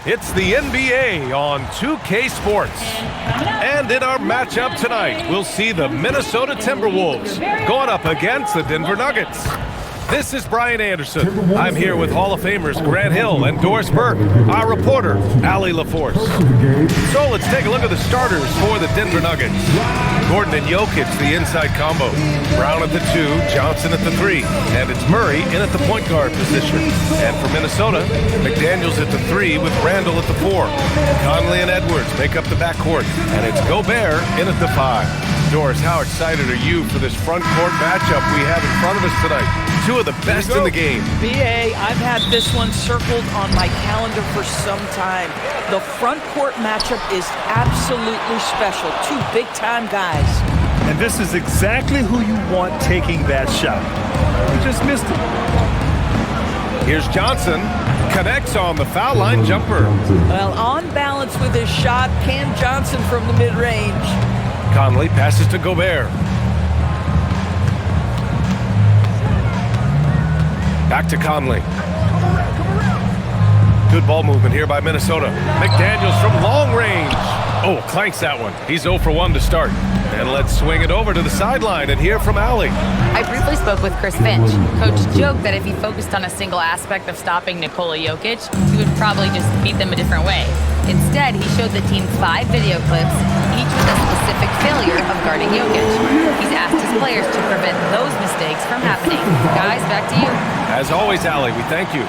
It's the NBA on 2K Sports. And in our matchup tonight, we'll see the Minnesota Timberwolves going up against the Denver Nuggets. This is Brian Anderson. I'm here with Hall of Famers Grant Hill and Doris Burke, our reporter, Allie LaForce. So let's take a look at the starters for the Denver Nuggets. Gordon and Jokic, the inside combo. Brown at the 2, Johnson at the 3, and it's Murray in at the point guard position. And for Minnesota, McDaniels at the 3 with Randall at the 4. Conley and Edwards make up the backcourt, and it's Gobert in at the 5. Doris, how excited are you for this front court matchup we have in front of us tonight? Two of the best in the game. BA, I've had this one circled on my calendar for some time. The front court matchup is absolutely special. Two big-time guys. And this is exactly who you want taking that shot. You just missed it. Here's Johnson. Connects on the foul line jumper. Well, on balance with his shot, Cam Johnson from the mid-range. Conley passes to Gobert. Back to Conley. Good ball movement here by Minnesota. McDaniels from long range. Oh, clanks that one. He's 0 for 1 to start. And let's swing it over to the sideline and hear from Allie. I briefly spoke with Chris Finch. Coach joked that if he focused on a single aspect of stopping Nikola Jokic, he would probably just beat them a different way. Instead, he showed the team 5 video clips, each with a specific failure of guarding Jokic. He's asked his players to prevent those mistakes from happening. Guys, back to you. As always, Allie, we thank you.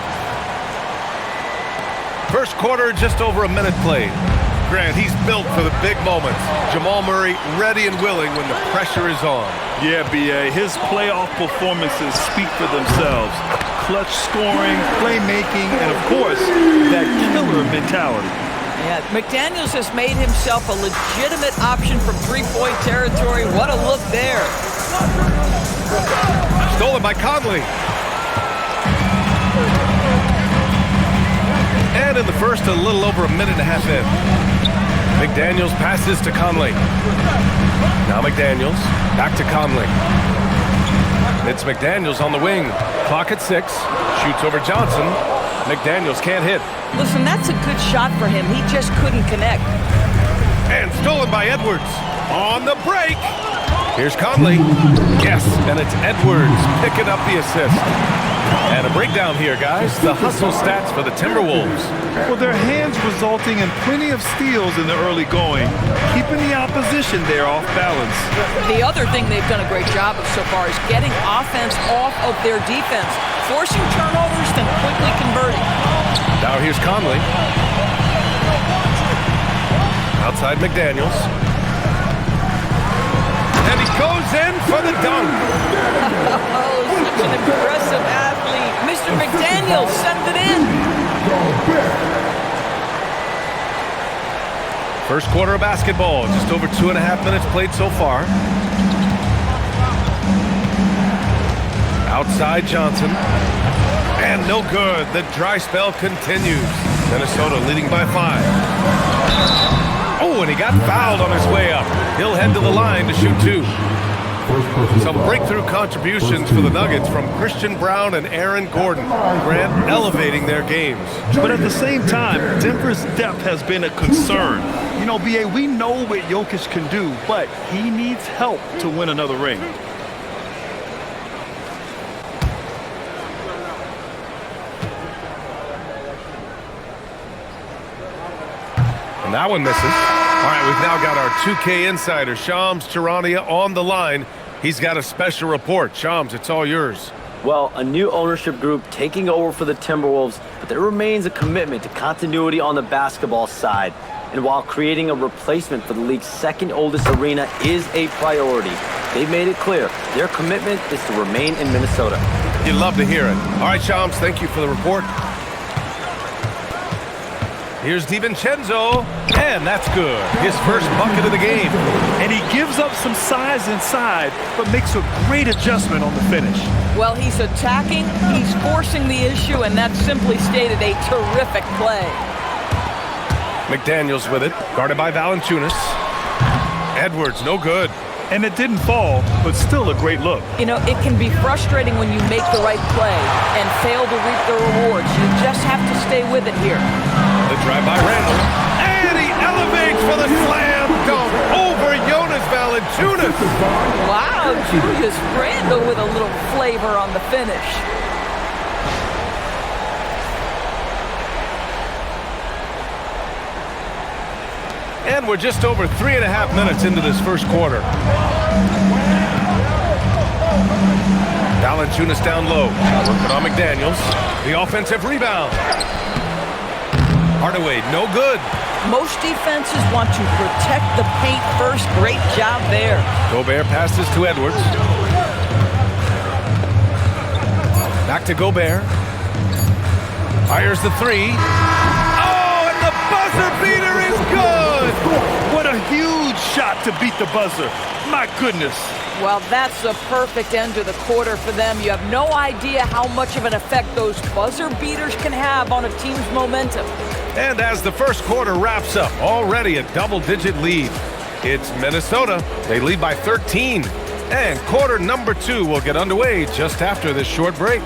First quarter, just over a minute played. Grant, he's built for the big moments. Jamal Murray ready and willing when the pressure is on. Yeah, BA, his playoff performances speak for themselves. Clutch scoring, playmaking, and of course, that killer mentality. Yeah, McDaniels has made himself a legitimate option from three-point territory. What a look there. Stolen by Conley. And in the first, a little over a minute and a half in. McDaniels passes to Conley. Now McDaniels, back to Conley. It's McDaniels on the wing. Clock at 6, shoots over Johnson. McDaniels can't hit. Listen, that's a good shot for him. He just couldn't connect. And stolen by Edwards. On the break. Here's Conley. Yes, and it's Edwards picking up the assist. And a breakdown here, guys. The hustle stats for the Timberwolves. Well, their hands resulting in plenty of steals in the early going, keeping the opposition there off balance. The other thing they've done a great job of so far is getting offense off of their defense, forcing turnovers, then quickly converting. Now here's Conley. Outside McDaniels. And he goes in for the dunk. Oh, such an impressive athlete. Mr. McDaniels sent it in. First quarter of basketball, just over 2.5 minutes played so far. Outside Johnson. And no good. The dry spell continues. Minnesota leading by 5. Oh, and he got fouled on his way up. He'll head to the line to shoot 2. Some breakthrough contributions for the Nuggets from Christian Brown and Aaron Gordon. Grant elevating their games. But at the same time, Denver's depth has been a concern. You know, BA, we know what Jokic can do, but he needs help to win another ring. And that one misses. All right, we've now got our 2K insider, Shams Charania, on the line. He's got a special report. Shams, it's all yours. Well, a new ownership group taking over for the Timberwolves, but there remains a commitment to continuity on the basketball side. And while creating a replacement for the league's second oldest arena is a priority, they've made it clear their commitment is to remain in Minnesota. You'd love to hear it. All right, Shams, thank you for the report. Here's DiVincenzo, and that's good. His first bucket of the game. And he gives up some size inside, but makes a great adjustment on the finish. Well, he's attacking, he's forcing the issue, and that's simply stated a terrific play. McDaniels with it, guarded by Valanciunas. Edwards, no good. And it didn't fall, but still a great look. You know, it can be frustrating when you make the right play and fail to reap the rewards. You just have to stay with it here. The drive by Randall. And he elevates for the slam dunk over Jonas Valanciunas. Wow, Julius Randle with a little flavor on the finish. And we're just over 3.5 minutes into this first quarter. Valanciunas down low. Working on McDaniels. The offensive rebound. Hardaway, no good. Most defenses want to protect the paint first. Great job there. Gobert passes to Edwards. Back to Gobert. Fires the three. Oh, and the buzzer beater is good! What a huge shot to beat the buzzer. My goodness. Well, that's the perfect end to the quarter for them. You have no idea how much of an effect those buzzer beaters can have on a team's momentum. And as the first quarter wraps up, already a double-digit lead. It's Minnesota. They lead by 13. And quarter number 2 will get underway just after this short break.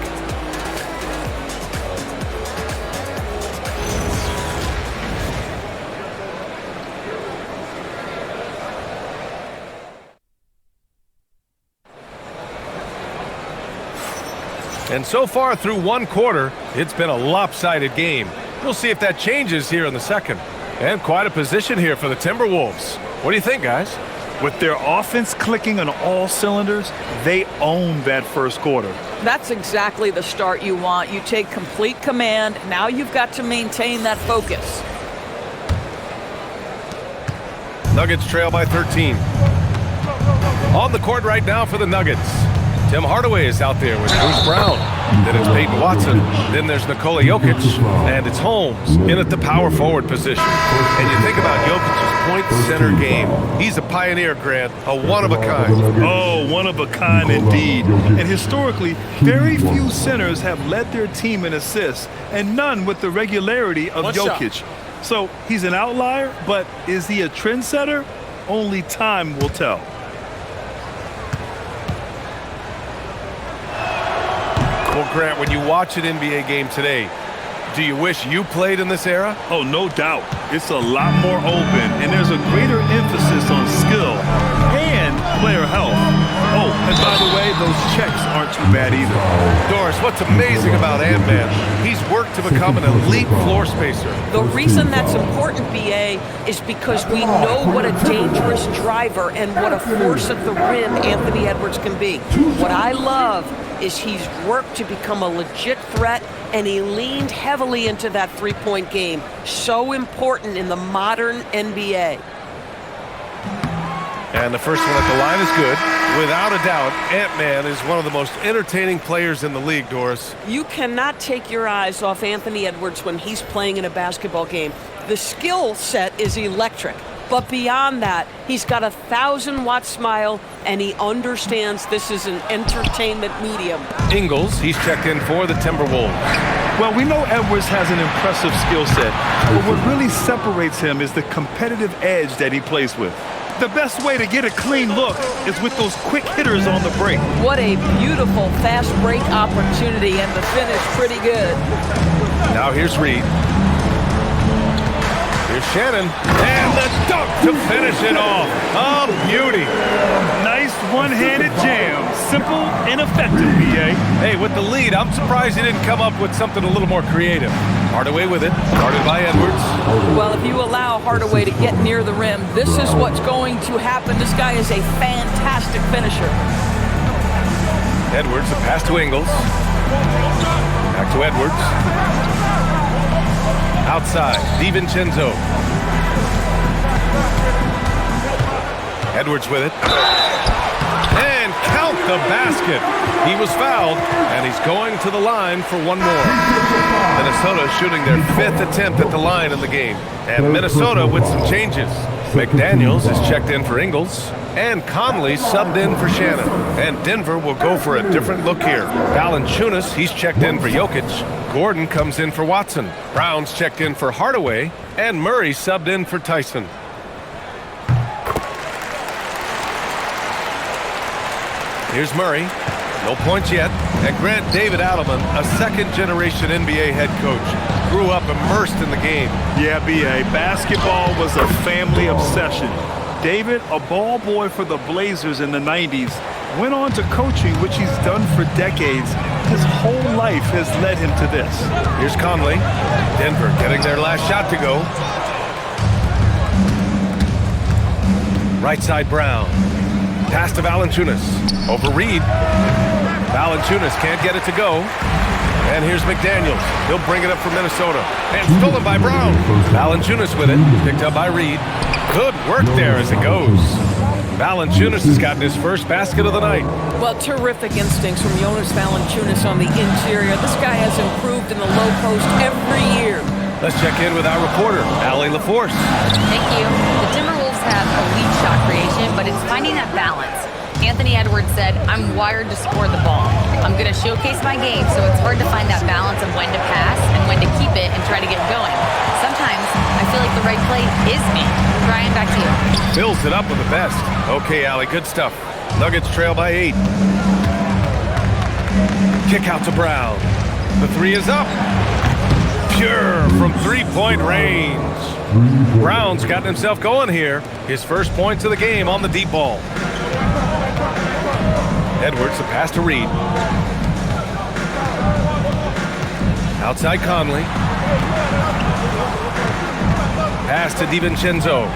And so far through one quarter, it's been a lopsided game. We'll see if that changes here in the second. And quite a position here for the Timberwolves. What do you think, guys? With their offense clicking on all cylinders, they own that first quarter. That's exactly the start you want. You take complete command. Now you've got to maintain that focus. Nuggets trail by 13. On the court right now for the Nuggets. Tim Hardaway is out there with Bruce Brown. Then it's Peyton Watson. Then there's Nikola Jokic. And it's Holmes in at the power forward position. And you think about Jokic's point center game. He's a pioneer, Grant. A one-of-a-kind. Oh, one-of-a-kind indeed. And historically, very few centers have led their team in assists, and none with the regularity of Jokic. So he's an outlier, but is he a trendsetter? Only time will tell. Well, Grant, when you watch an NBA game today, do you wish you played in this era? Oh, no doubt. It's a lot more open, and there's a greater emphasis on skill and player health. Oh, and by the way, those checks aren't too bad either. Doris, what's amazing about Ant-Man, he's worked to become an elite floor spacer. The reason that's important, BA, is because we know what a dangerous driver and what a force at the rim Anthony Edwards can be. What I love is he's worked to become a legit threat, and he leaned heavily into that three-point game. So important in the modern NBA. And the first one at the line is good. Without a doubt, Ant-Man is one of the most entertaining players in the league, Doris. You cannot take your eyes off Anthony Edwards when he's playing in a basketball game. The skill set is electric. But beyond that, he's got a 1,000-watt smile, and he understands this is an entertainment medium. Ingles, he's checked in for the Timberwolves. Well, we know Edwards has an impressive skill set, but what really separates him is the competitive edge that he plays with. The best way to get a clean look is with those quick hitters on the break. What a beautiful fast break opportunity, and the finish pretty good. Now here's Reed. Here's Shannon. And the dunk to finish it off. A beauty. Nice one-handed jam. Simple and effective, BA. Hey, with the lead, I'm surprised he didn't come up with something a little more creative. Hardaway with it. Guarded by Edwards. Well, if you allow Hardaway to get near the rim, this is what's going to happen. This guy is a fantastic finisher. Edwards, a pass to Ingles. Back to Edwards. Outside, DiVincenzo. Edwards with it. And count the basket. He was fouled, and he's going to the line for one more. Minnesota shooting their 5th attempt at the line in the game. And Minnesota with some changes. McDaniels is checked in for Ingles. And Conley subbed in for Shannon. And Denver will go for a different look here. Valanciunas, he's checked in for Jokic. Gordon comes in for Watson. Brown's checked in for Hardaway. And Murray subbed in for Tyson. Here's Murray. No points yet. And Grant David Adelman, a second-generation NBA head coach, grew up immersed in the game. Yeah, BA, basketball was a family obsession. David, a ball boy for the Blazers in the 90s, went on to coaching, which he's done for decades. His whole life has led him to this. Here's Conley. Denver getting their last shot to go. Right side Brown. Pass to Valanciunas. Over Reed. Valanciunas can't get it to go. And here's McDaniels. He'll bring it up for Minnesota. And stolen by Brown. Valanciunas with it. Picked up by Reed. Good work there as it goes. Valanciunas has gotten his first basket of the night. Well, terrific instincts from Jonas Valanciunas on the interior. This guy has improved in the low post every year. Let's check in with our reporter, Allie LaForce. Thank you. The Timberwolves have elite shot creation, but it's finding that balance. Anthony Edwards said, "I'm wired to score the ball. I'm going to showcase my game, so it's hard to find that balance of when to pass and when to keep it and try to get going. Sometimes I feel like the right play is me." Brian, back to you. Fills it up with the best. Okay, Allie, good stuff. Nuggets trail by 8. Kick out to Brown. The three is up. Pure from three-point range. Brown's gotten himself going here. His first points of the game on the deep ball. Edwards, the pass to Reed. Outside Conley. Pass to DiVincenzo.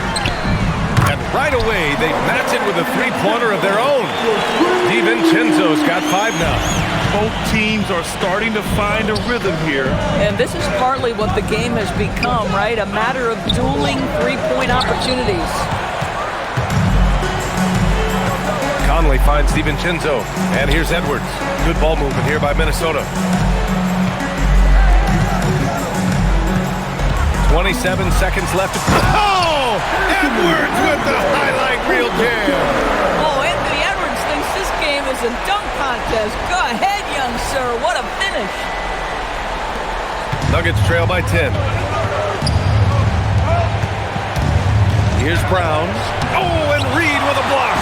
And right away, they match it with a three-pointer of their own. DiVincenzo's got 5 now. Both teams are starting to find a rhythm here. And this is partly what the game has become, right? A matter of dueling three-point opportunities. Conley finds DiVincenzo. And here's Edwards. Good ball movement here by Minnesota. 27 seconds left. Oh! Edwards with the highlight reel jam. Oh, Anthony Edwards thinks this game is a dunk contest. Go ahead, young sir. What a finish. Nuggets trail by 10. Here's Brown. Oh, and Reed with a block.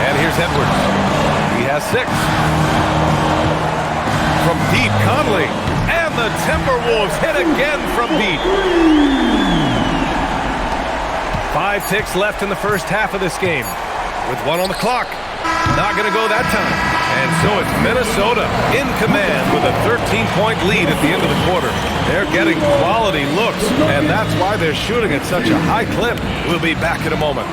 And here's Edwards. He has 6. From deep, Conley. And the Timberwolves hit again from deep. 5 ticks left in the first half of this game. With 1 on the clock. Not going to go that time. And so it's Minnesota in command with a 13-point lead at the end of the quarter. They're getting quality looks, and that's why they're shooting at such a high clip. We'll be back in a moment.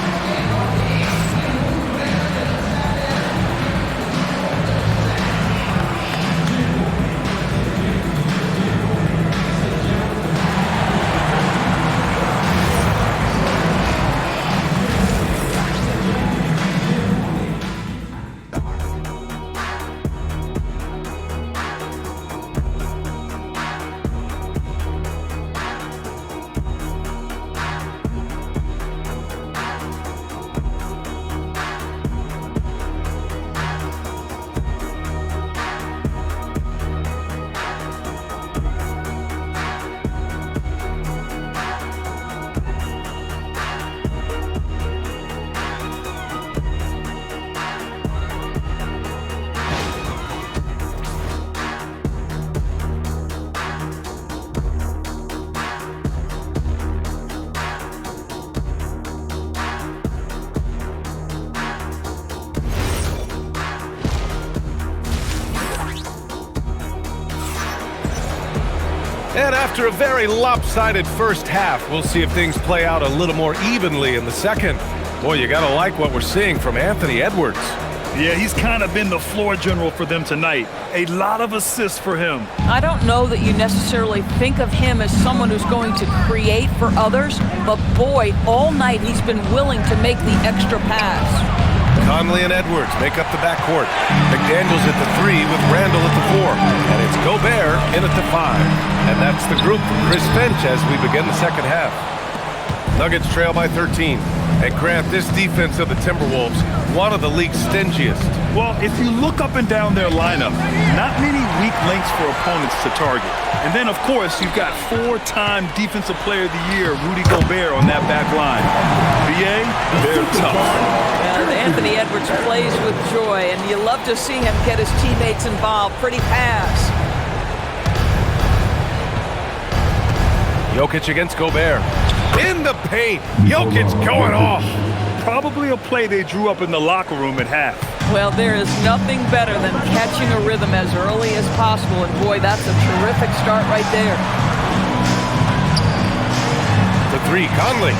And after a very lopsided first half, we'll see if things play out a little more evenly in the second. Boy, you gotta like what we're seeing from Anthony Edwards. Yeah, he's kind of been the floor general for them tonight. A lot of assists for him. I don't know that you necessarily think of him as someone who's going to create for others, but boy, all night he's been willing to make the extra pass. Conley and Edwards make up the backcourt. McDaniels at the 3 with Randall at the 4. And it's Gobert in at the 5. And that's the group from Chris Finch as we begin the second half. Nuggets trail by 13. And Grant, this defense of the Timberwolves, one of the league's stingiest. Well, if you look up and down their lineup, not many weak links for opponents to target. And then, of course, you've got 4-time Defensive Player of the Year, Rudy Gobert, on that back line. BA, they're tough. And Anthony Edwards plays with joy, and you love to see him get his teammates involved. Pretty pass. Jokic against Gobert. In the paint. Jokic going off. Probably a play they drew up in the locker room at half. Well, there is nothing better than catching a rhythm as early as possible, and boy, that's a terrific start right there. The three, Conley.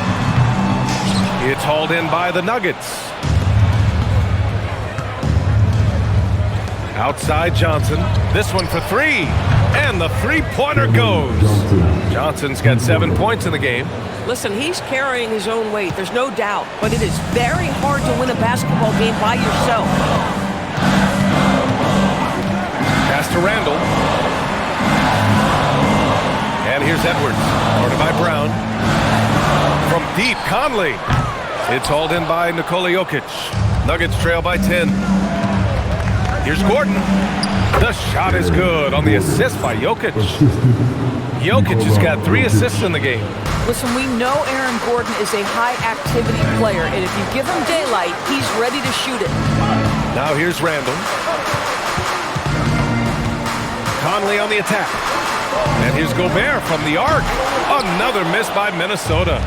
It's hauled in by the Nuggets. Outside Johnson. This one for three. And the three-pointer goes. Johnson's got 7 points in the game. Listen, he's carrying his own weight, there's no doubt, but it is very hard to win a basketball game by yourself. Pass to Randall. And here's Edwards, guarded by Brown. From deep, Conley. It's hauled in by Nikola Jokic. Nuggets trail by 10. Here's Gordon. The shot is good on the assist by Jokic. Jokic has got 3 assists in the game. Listen, we know Aaron Gordon is a high-activity player, and if you give him daylight, he's ready to shoot it. Now here's Randall. Conley on the attack. And here's Gobert from the arc. Another miss by Minnesota.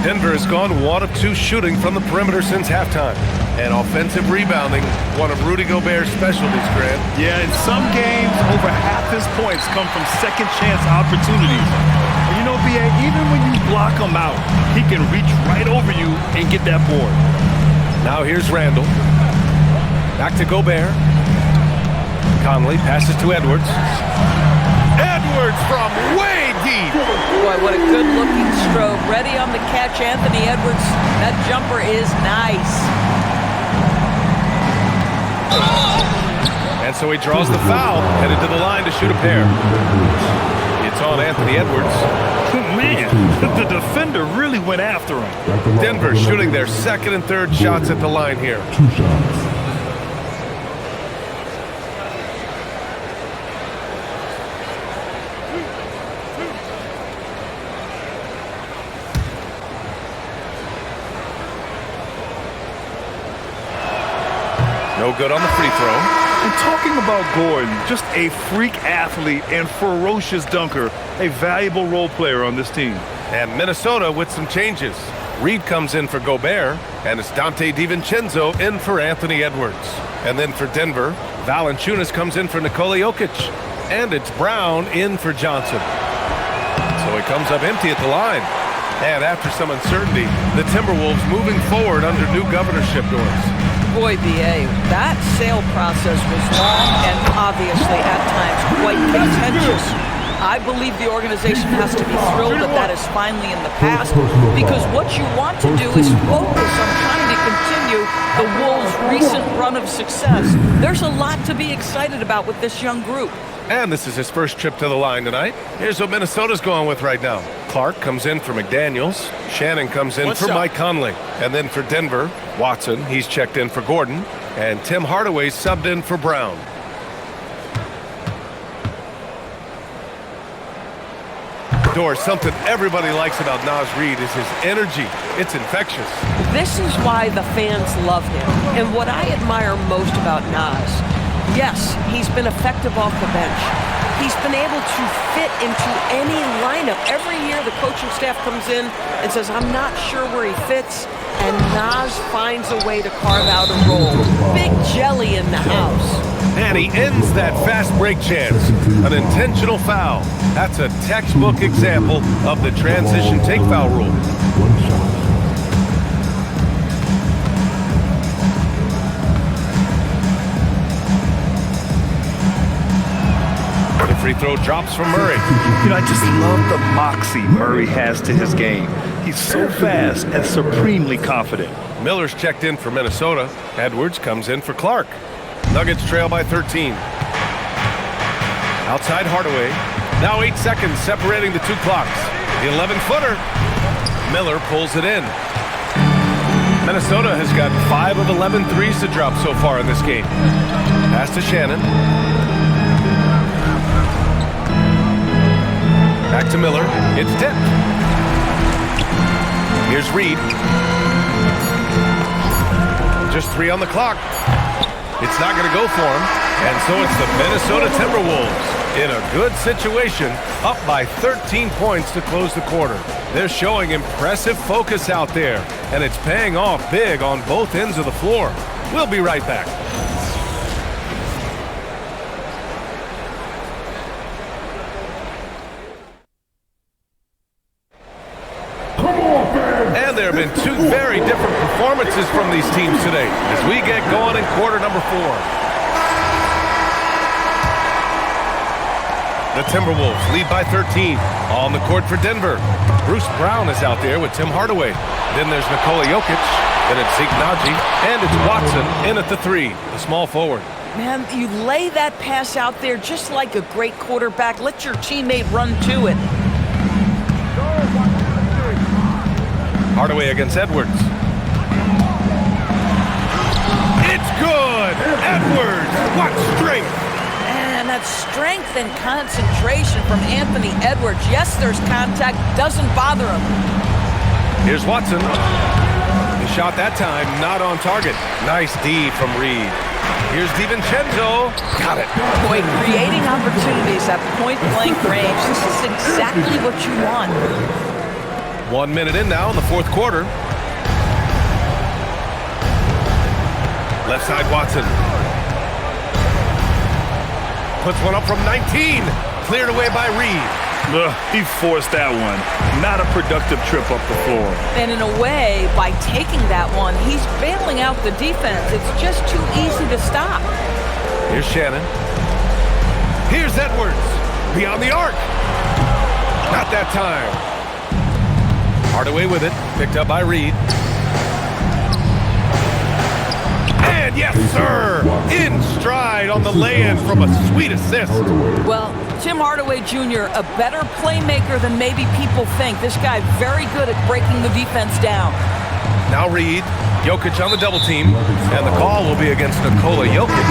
Denver has gone 1 of 2 shooting from the perimeter since halftime. And offensive rebounding, one of Rudy Gobert's specialties, Grant. Yeah, in some games, over half his points come from second-chance opportunities. And you know, BA, even when you block him out, he can reach right over you and get that board. Now here's Randall. Back to Gobert. Conley passes to Edwards. Edwards from way deep. Boy, what a good-looking stroke. Ready on the catch, Anthony Edwards. That jumper is nice. And so he draws the foul, headed to the line to shoot a pair. It's on Anthony Edwards. Man, the defender really went after him. Denver shooting their second and third shots at the line here. 2 shots. No good on the free throw. And talking about Gordon, just a freak athlete and ferocious dunker, a valuable role player on this team. And Minnesota with some changes. Reed comes in for Gobert, and it's Dante DiVincenzo in for Anthony Edwards. And then for Denver, Valanciunas comes in for Nikola Jokic. And it's Brown in for Johnson. So he comes up empty at the line. And after some uncertainty, the Timberwolves moving forward under new governorship doors. Boy, BA, that sale process was long and obviously at times quite contentious. I believe the organization has to be thrilled that is finally in the past, because what you want to do is focus on trying to continue the Wolves' recent run of success. There's a lot to be excited about with this young group. And this is his first trip to the line tonight. Here's what Minnesota's going with right now. Clark comes in for McDaniels. Shannon comes in for Mike Conley. And then for Denver, Watson, he's checked in for Gordon. And Tim Hardaway subbed in for Brown. Doors, something everybody likes about Naz Reid is his energy. It's infectious. This is why the fans love him. And what I admire most about Naz, yes, he's been effective off the bench. He's been able to fit into any lineup. Every year the coaching staff comes in and says, I'm not sure where he fits, and Naz finds a way to carve out a role. Big jelly in the house. And he ends that fast break chance. An intentional foul. That's a textbook example of the transition take foul rule. 1 shot. The free throw drops from Murray. You know, I just love the moxie Murray has to his game. He's so fast and supremely confident. Miller's checked in for Minnesota. Edwards comes in for Clark. Nuggets trail by 13. Outside Hardaway. Now 8 seconds separating the 2 clocks. The 11-footer. Miller pulls it in. Minnesota has got 5 of 11 threes to drop so far in this game. Pass to Shannon. Back to Miller. It's tipped. Here's Reed. Just 3 on the clock. It's not going to go for him. And so it's the Minnesota Timberwolves in a good situation, up by 13 points to close the quarter. They're showing impressive focus out there, and it's paying off big on both ends of the floor. We'll be right back. And there have been 2 very different performances from these teams today as we get going in quarter number 4. The Timberwolves lead by 13. On the court for Denver. Bruce Brown is out there with Tim Hardaway. Then there's Nikola Jokic. Then it's Zeke Naji. And it's Watson in at the 3, the small forward. Man, you lay that pass out there just like a great quarterback. Let your teammate run to it. Hardaway against Edwards. It's good! Edwards! What strength! And that strength and concentration from Anthony Edwards. Yes, there's contact. Doesn't bother him. Here's Watson. The shot that time, not on target. Nice D from Reed. Here's DiVincenzo. Got it. Boy, creating opportunities at point-blank range. This is exactly what you want. 1 minute in now in the 4th quarter. Left side, Watson. Puts one up from 19. Cleared away by Reed. He forced that one. Not a productive trip up the floor. And in a way, by taking that one, he's bailing out the defense. It's just too easy to stop. Here's Shannon. Here's Edwards. Beyond the arc. Not that time. Hardaway with it. Picked up by Reed. And yes, sir! In stride on the lay-in from a sweet assist. Well, Tim Hardaway Jr., a better playmaker than maybe people think. This guy very good at breaking the defense down. Now Reed, Jokic on the double team, and the call will be against Nikola Jokic.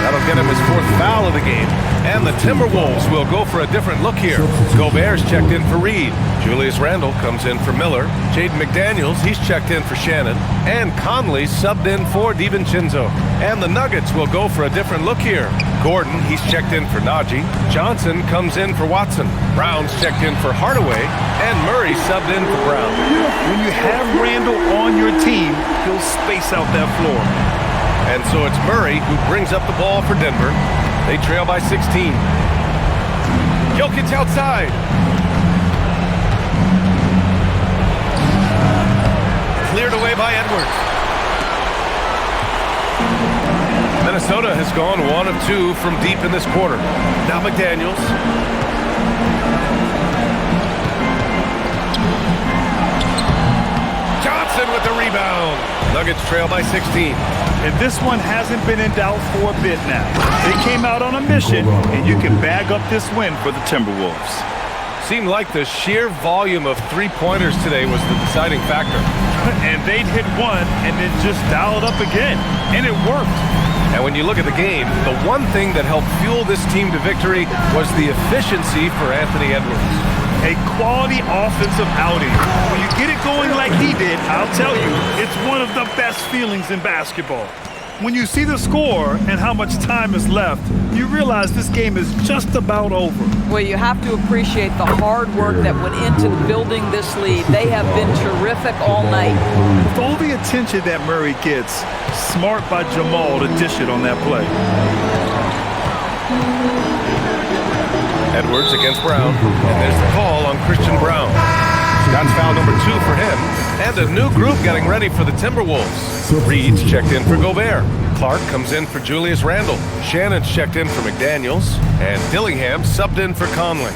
That'll get him his 4th foul of the game. And the Timberwolves will go for a different look here. Gobert's checked in for Reed. Julius Randle comes in for Miller. Jaden McDaniels, he's checked in for Shannon. And Conley subbed in for DiVincenzo. And the Nuggets will go for a different look here. Gordon, he's checked in for Naji. Johnson comes in for Watson. Brown's checked in for Hardaway. And Murray subbed in for Brown. When you have Randle on your team, he'll space out that floor. And so it's Murray who brings up the ball for Denver. They trail by 16. Jokic outside. Cleared away by Edwards. Minnesota has gone 1 of 2 from deep in this quarter. Now McDaniels. Johnson with the rebound. Nuggets trail by 16. And this one hasn't been in doubt for a bit now. They came out on a mission, and you can bag up this win for the Timberwolves. Seemed like the sheer volume of 3-pointers today was the deciding factor. And they'd hit one and then just dial it up again. And it worked. And when you look at the game, the one thing that helped fuel this team to victory was the efficiency for Anthony Edwards. A quality offensive outing. When you get it going like he did, I'll tell you, it's one of the best feelings in basketball. When you see the score and how much time is left, you realize this game is just about over. Well, you have to appreciate the hard work that went into building this lead. They have been terrific all night. With all the attention that Murray gets, smart by Jamal to dish it on that play. Edwards against Brown, and there's the call on Christian Brown. That's foul number 2 for him, and a new group getting ready for the Timberwolves. Reed's checked in for Gobert. Clark comes in for Julius Randle. Shannon's checked in for McDaniels, and Dillingham subbed in for Conley.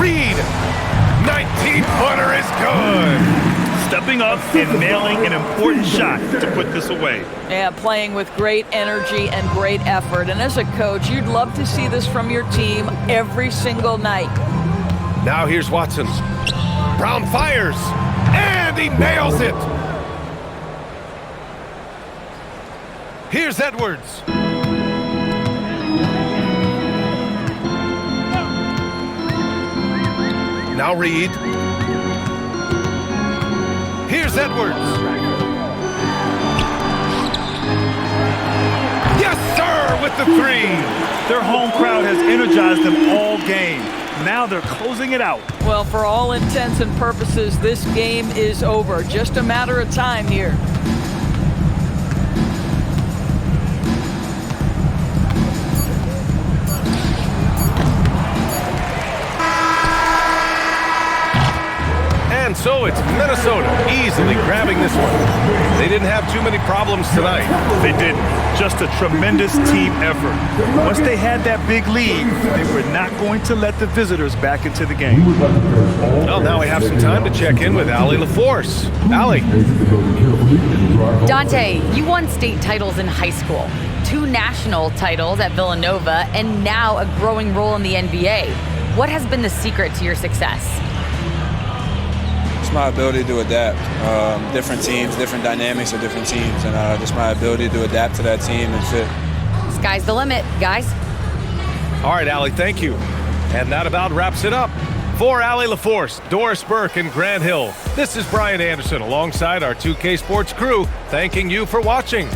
Reed, 19-footer is good. Stepping up and nailing an important shot to put this away. Yeah, playing with great energy and great effort. And as a coach, you'd love to see this from your team every single night. Now here's Watson. Brown fires, and he nails it. Here's Edwards. Now Reed. Here's Edwards. Yes, sir, with the three. Their home crowd has energized them all game. Now they're closing it out. Well, for all intents and purposes, this game is over. Just a matter of time here. And so it's Minnesota easily grabbing this one. They didn't have too many problems tonight. They didn't. Just a tremendous team effort. Once they had that big lead, they were not going to let the visitors back into the game. Well, now we have some time to check in with Allie LaForce. Allie. Dante, you won state titles in high school, 2 national titles at Villanova, and now a growing role in the NBA. What has been the secret to your success? It's my ability to adapt. Different teams, different dynamics of different teams, and just my ability to adapt to that team and fit. Sky's the limit, guys. All right, Allie, thank you. And that about wraps it up. For Allie LaForce, Doris Burke, and Grant Hill, this is Brian Anderson alongside our 2K Sports crew, thanking you for watching.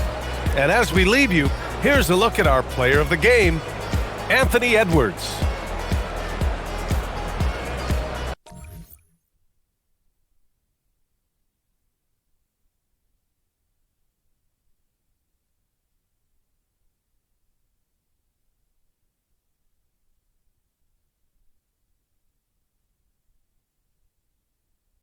And as we leave you, here's a look at our player of the game, Anthony Edwards.